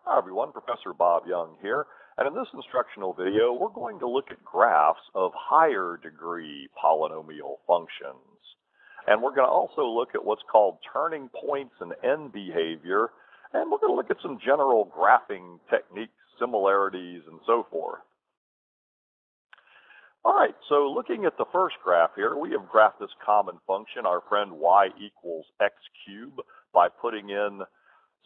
Hi everyone, Professor Bob Young here, and in this instructional video we're going to look at graphs of higher degree polynomial functions. And we're going to also look at what's called turning points and end behavior, and we're going to look at some general graphing techniques, similarities, and so forth. Alright, so looking at the first graph here, we have graphed this common function, our friend y equals x cubed, by putting in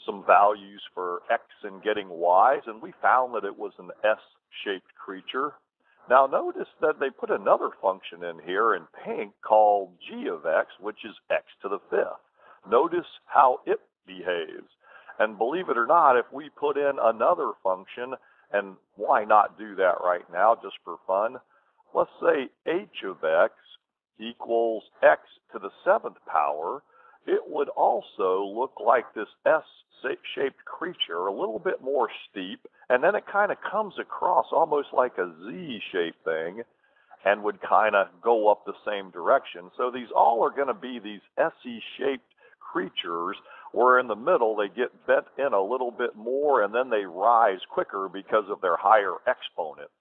some values for x and getting y's, and we found that it was an S-shaped creature. Now notice that they put another function in here in pink called g of x, which is x to the fifth. Notice how it behaves. And believe it or not, if we put in another function, and why not do that right now just for fun, let's say h of x equals x to the seventh power, it would also look like this S-shaped creature, a little bit more steep, and then it kind of comes across almost like a Z-shaped thing and would kind of go up the same direction. So these all are going to be these SE-shaped creatures where in the middle they get bent in a little bit more and then they rise quicker because of their higher exponents.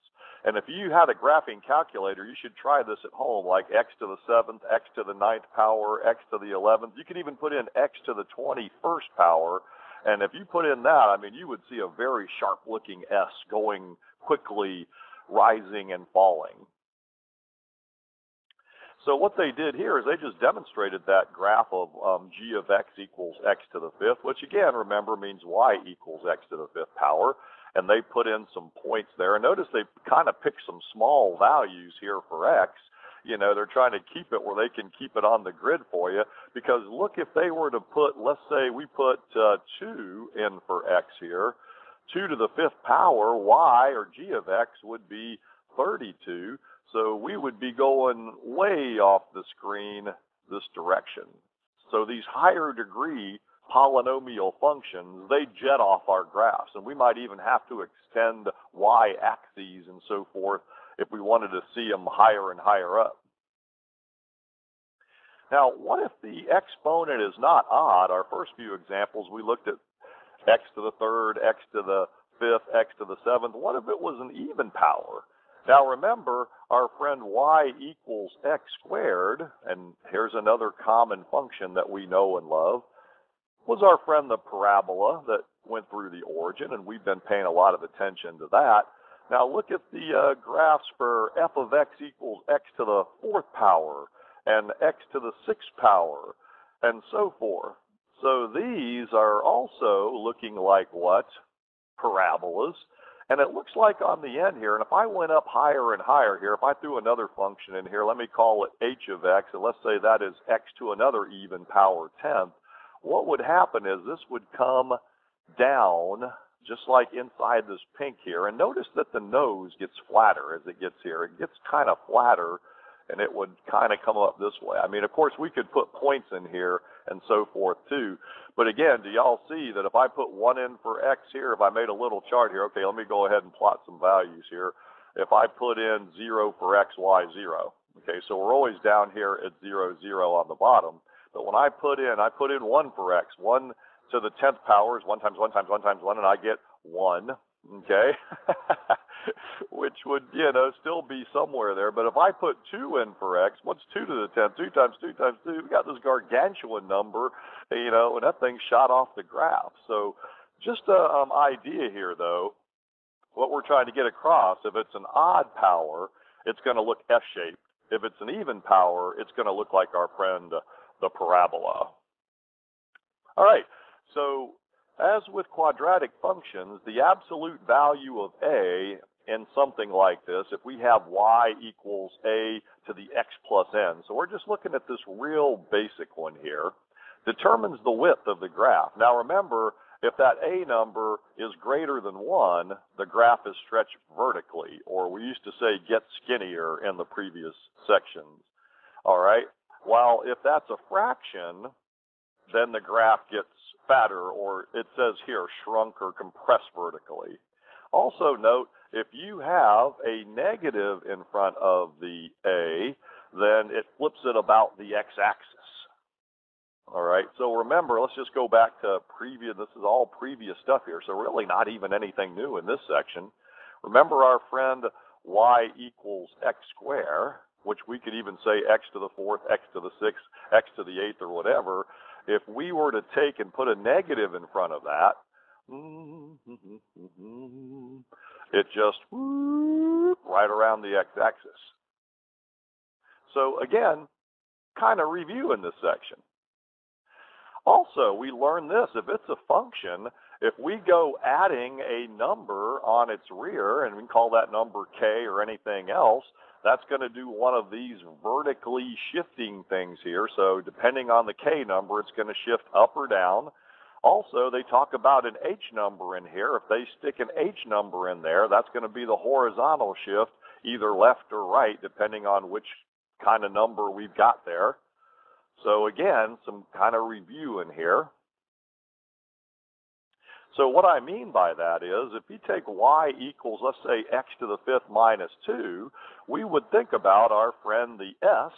And if you had a graphing calculator, you should try this at home, like x to the 7th, x to the 9th power, x to the 11th. You could even put in x to the 21st power. And if you put in that, I mean, you would see a very sharp-looking S going quickly, rising and falling. So what they did here is they just demonstrated that graph of g of x equals x to the fifth, which again, remember, means y equals x to the fifth power. And they put in some points there. And notice they kind of picked some small values here for x. You know, they're trying to keep it where they can keep it on the grid for you. Because look, if they were to put, let's say we put 2 in for x here, 2 to the fifth power, y or g of x would be 32. So we would be going way off the screen this direction. So these higher degree polynomial functions, they jet off our graphs, and we might even have to extend y-axes and so forth if we wanted to see them higher and higher up. Now, what if the exponent is not odd? Our first few examples, we looked at x to the third, x to the fifth, x to the seventh. What if it was an even power? Now remember, our friend y equals x squared, and here's another common function that we know and love, was our friend the parabola that went through the origin, and we've been paying a lot of attention to that. Now look at the graphs for f of x equals x to the fourth power, and x to the sixth power, and so forth. So these are also looking like what? Parabolas. And it looks like on the end here, and if I went up higher and higher here, if I threw another function in here, let me call it h of x, and let's say that is x to another even power 10th, what would happen is this would come down just like inside this pink here. And notice that the nose gets flatter as it gets here. It gets kind of flatter, and it would kind of come up this way. I mean, of course, we could put points in here and so forth too. But again, do y'all see that if I put 1 in for x here, if I made a little chart here, okay, let me go ahead and plot some values here. If I put in 0 for x, y, 0. Okay, so we're always down here at 0, 0 on the bottom. But when I put in 1 for x, 1 to the 10th power is 1 times 1 times 1 times 1, and I get 1, okay? Which would, you know, still be somewhere there. But if I put 2 in for x, what's 2 to the 10th? 2 times 2 times 2, we got this gargantuan number, you know, and that thing shot off the graph. So just an idea here, though, what we're trying to get across, if it's an odd power, it's going to look S-shaped. If it's an even power, it's going to look like our friend the parabola. All right, so as with quadratic functions, the absolute value of a in something like this, if we have y equals a to the x plus n, so we're just looking at this real basic one here, determines the width of the graph. Now remember, if that a number is greater than 1, the graph is stretched vertically, or we used to say get skinnier in the previous sections. All right? While if that's a fraction, then the graph gets fatter, or it says here shrunk or compressed vertically. Also note, if you have a negative in front of the a, then it flips it about the x-axis. All right, so remember, let's just go back to previous, this is all previous stuff here, so really not even anything new in this section. Remember our friend y equals x squared, which we could even say x to the fourth, x to the sixth, x to the eighth, or whatever. If we were to take and put a negative in front of that, it just right around the x-axis. So again, kind of review in this section. Also, we learned this, if it's a function, if we go adding a number on its rear, and we can call that number k or anything else, that's going to do one of these vertically shifting things here. So depending on the k number, it's going to shift up or down. Also, they talk about an h number in here. If they stick an h number in there, that's going to be the horizontal shift, either left or right, depending on which kind of number we've got there. So again, some kind of review in here. So what I mean by that is, if you take y equals, let's say, x to the fifth minus 2, we would think about our friend the s,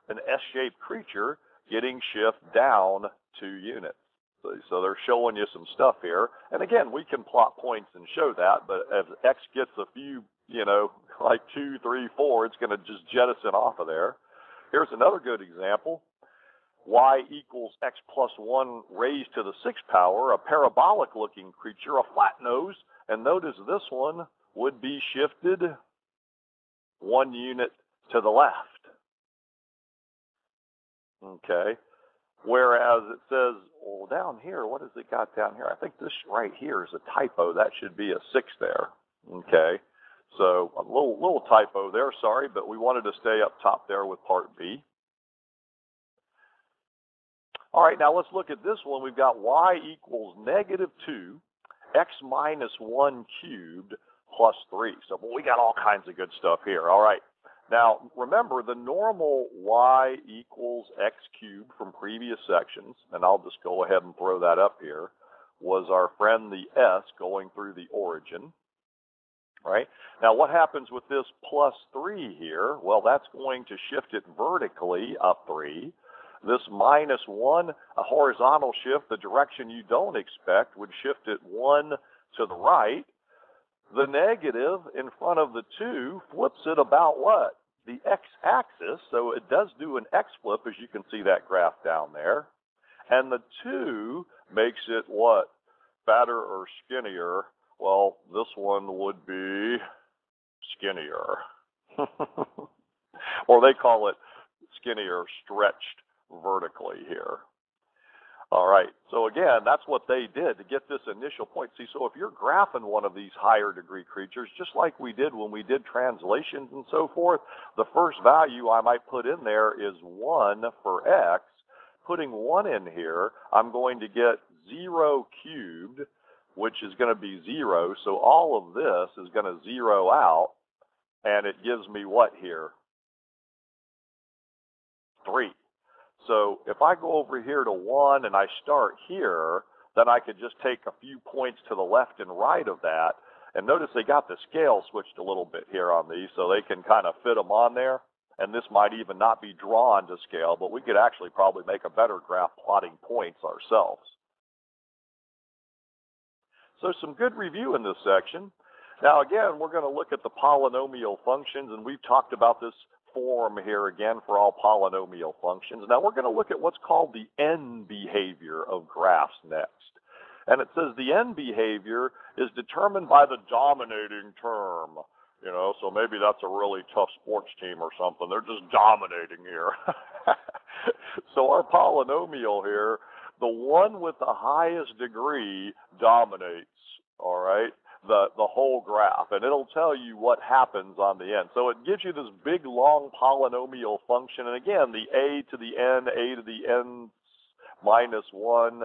an S-shaped creature, getting shift down 2 units. So they're showing you some stuff here. And again, we can plot points and show that, but as x gets a few, like 2, 3, 4, it's going to just jettison off of there. Here's another good example. Y equals x plus 1 raised to the 6th power, a parabolic looking creature, a flat nose, and notice this one would be shifted 1 unit to the left. Okay, whereas it says, well, down here, what has it got down here? I think this right here is a typo. That should be a 6 there. Okay, so a little typo there, sorry, but we wanted to stay up top there with part B. All right, now let's look at this one. We've got y equals negative 2, x minus 1 cubed plus 3. So we got all kinds of good stuff here. All right. Now, remember the normal y equals x cubed from previous sections, and I'll just go ahead and throw that up here, was our friend the s going through the origin. Right? Now, what happens with this plus 3 here? Well, that's going to shift it vertically up 3. This minus 1, a horizontal shift, the direction you don't expect, would shift it 1 to the right. The negative in front of the 2 flips it about what? The x-axis, so it does do an x-flip, as you can see that graph down there. And the 2 makes it what? Fatter or skinnier? Well, this one would be skinnier. Or they call it skinnier, stretched vertically here. All right, so again, that's what they did to get this initial point. See, so if you're graphing one of these higher degree creatures, just like we did when we did translations and so forth, the first value I might put in there is 1 for x. Putting 1 in here, I'm going to get 0 cubed, which is going to be 0. So all of this is going to zero out, and it gives me what here? 3. So if I go over here to 1 and I start here, then I could just take a few points to the left and right of that. And notice they got the scale switched a little bit here on these, so they can kind of fit them on there. And this might even not be drawn to scale, but we could actually probably make a better graph plotting points ourselves. So some good review in this section. Now again, we're going to look at the polynomial functions, and we've talked about this form here again for all polynomial functions. Now we're going to look at what's called the end behavior of graphs next. And it says the end behavior is determined by the dominating term. So maybe that's a really tough sports team or something. They're just dominating here. So our polynomial here, the one with the highest degree dominates, all right? The whole graph, and it'll tell you what happens on the end. So it gives you this big long polynomial function, and again, the a to the n minus 1,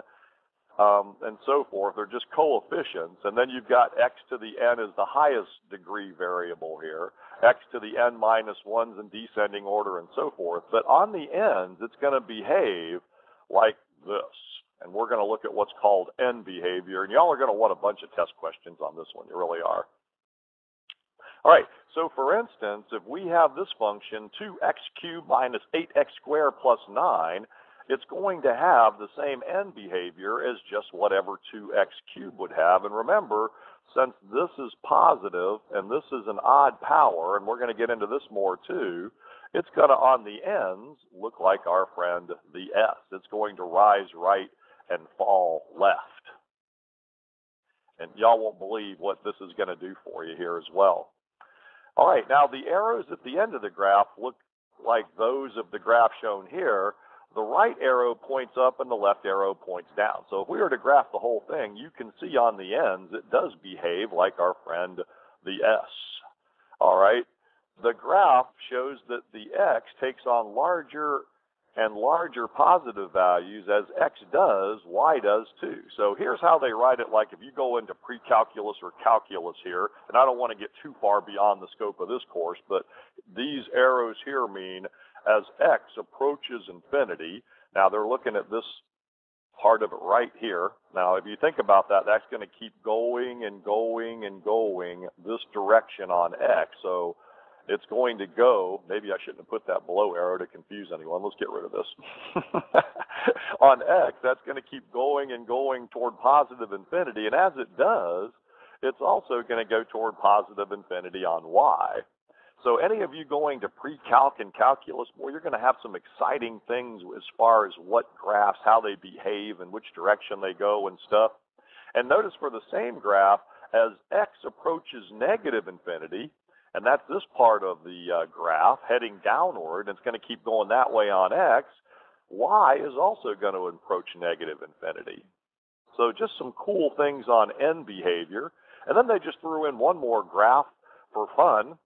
and so forth. They're just coefficients, and then you've got x to the n is the highest degree variable here, x to the n minus 1's in descending order, and so forth. But on the ends, it's going to behave like this. And we're going to look at what's called end behavior. And y'all are going to want a bunch of test questions on this one. You really are. All right. So, for instance, if we have this function, 2x cubed minus 8x squared plus 9, it's going to have the same end behavior as just whatever 2x cubed would have. And remember, since this is positive and this is an odd power, and we're going to get into this more too, it's going to, on the ends, look like our friend the s. It's going to rise right and fall left. And y'all won't believe what this is going to do for you here as well. All right, now the arrows at the end of the graph look like those of the graph shown here. The right arrow points up and the left arrow points down. So if we were to graph the whole thing, you can see on the ends it does behave like our friend the s. All right, the graph shows that the x takes on larger and larger positive values as x does, y does too. So here's how they write it, like if you go into pre-calculus or calculus here, and I don't want to get too far beyond the scope of this course, but these arrows here mean as x approaches infinity. Now they're looking at this part of it right here. Now if you think about that, that's going to keep going and going and going this direction on x. So it's going to go, maybe I shouldn't have put that below arrow to confuse anyone. Let's get rid of this. On x, that's going to keep going and going toward positive infinity. And as it does, it's also going to go toward positive infinity on y. So any of you going to pre-calc and calculus, boy, you're going to have some exciting things as far as what graphs, how they behave, and which direction they go and stuff. And notice for the same graph, as x approaches negative infinity, and that's this part of the graph heading downward, and it's going to keep going that way on x, y is also going to approach negative infinity. So just some cool things on end behavior. And then they just threw in one more graph for fun.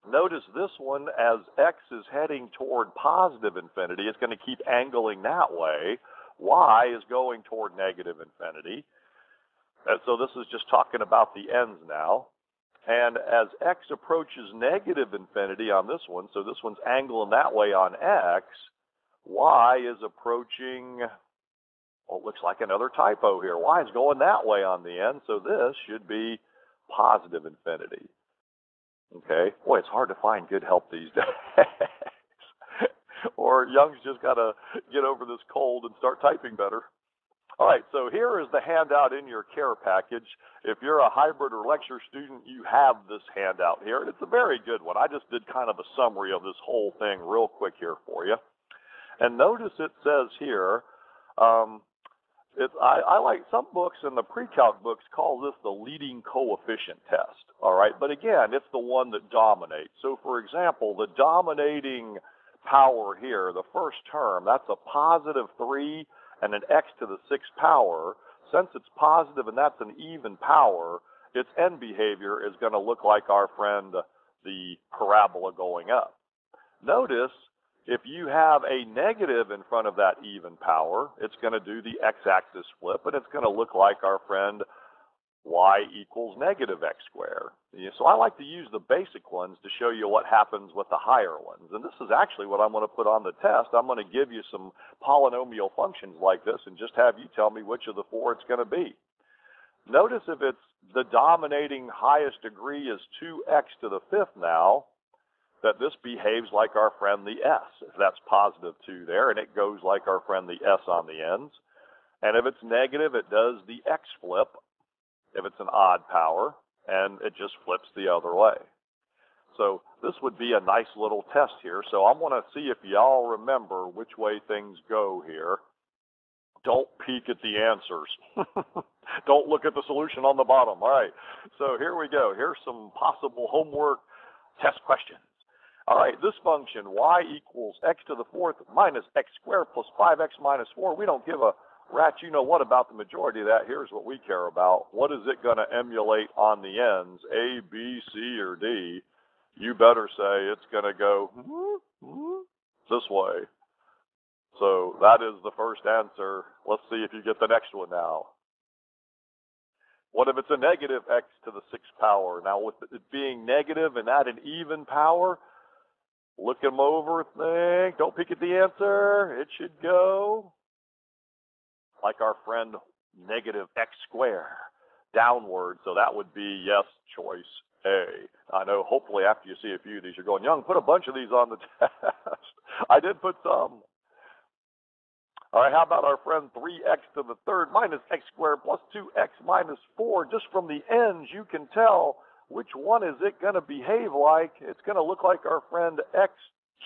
Notice this one, as x is heading toward positive infinity, it's going to keep angling that way. Y is going toward negative infinity. And so this is just talking about the ends now. And as x approaches negative infinity on this one, so this one's angling that way on x, y is approaching, well, it looks like another typo here. Y is going that way on the end, so this should be positive infinity. Okay, boy, it's hard to find good help these days. Or Young's just got to get over this cold and start typing better. All right, so here is the handout in your care package. If you're a hybrid or lecture student, you have this handout here, and it's a very good one. I just did kind of a summary of this whole thing real quick here for you. And notice it says here, I like some books, and the pre-calc books call this the leading coefficient test, all right? But again, it's the one that dominates. So for example, the dominating power here, the first term, that's a positive 3 and an x to the 6th power. Since it's positive and that's an even power, its end behavior is going to look like our friend the parabola going up. Notice if you have a negative in front of that even power, it's going to do the x-axis flip, and it's going to look like our friend y equals negative x squared. So I like to use the basic ones to show you what happens with the higher ones. And this is actually what I'm going to put on the test. I'm going to give you some polynomial functions like this and just have you tell me which of the four it's going to be. Notice if it's the dominating highest degree is 2x to the 5th now, that this behaves like our friend the s, if that's positive 2 there, and it goes like our friend the s on the ends. And if it's negative, it does the x flip, if it's an odd power, and it just flips the other way. So this would be a nice little test here. So I'm going to see if y'all remember which way things go here. Don't peek at the answers. Don't look at the solution on the bottom. All right, so here we go. Here's some possible homework test questions. All right, this function, y equals x to the 4th minus x squared plus 5x minus 4. We don't give a rat you know what about the majority of that. Here's what we care about. What is it going to emulate on the ends, A, B, C, or D? You better say it's going to go this way. So that is the first answer. Let's see if you get the next one now. What if it's a negative x to the 6th power? Now, with it being negative and at an even power, look them over, think, don't peek at the answer. It should go like our friend negative x squared, downward. So that would be yes, choice A. I know hopefully after you see a few of these, you're going, Young, put a bunch of these on the test. I did put some. All right, how about our friend 3x to the third minus x squared plus 2x minus 4? Just from the ends, you can tell which one is it going to behave like. It's going to look like our friend x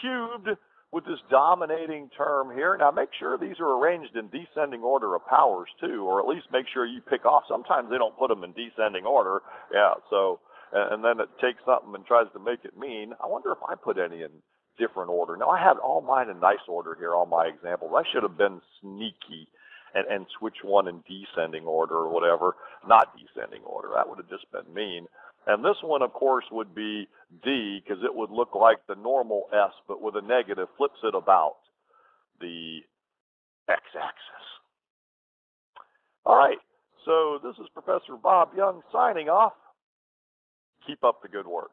cubed with this dominating term here. Now, make sure these are arranged in descending order of powers, too, or at least make sure you pick off. Sometimes they don't put them in descending order. Yeah, so, and then it takes something and tries to make it mean. I wonder if I put any in different order. Now, I have all mine in nice order here, all my examples. I should have been sneaky and switch one in descending order or whatever, not descending order. That would have just been mean. And this one, of course, would be D, because it would look like the normal S, but with a negative, flips it about the x-axis. All right, so this is Professor Bob Young signing off. Keep up the good work.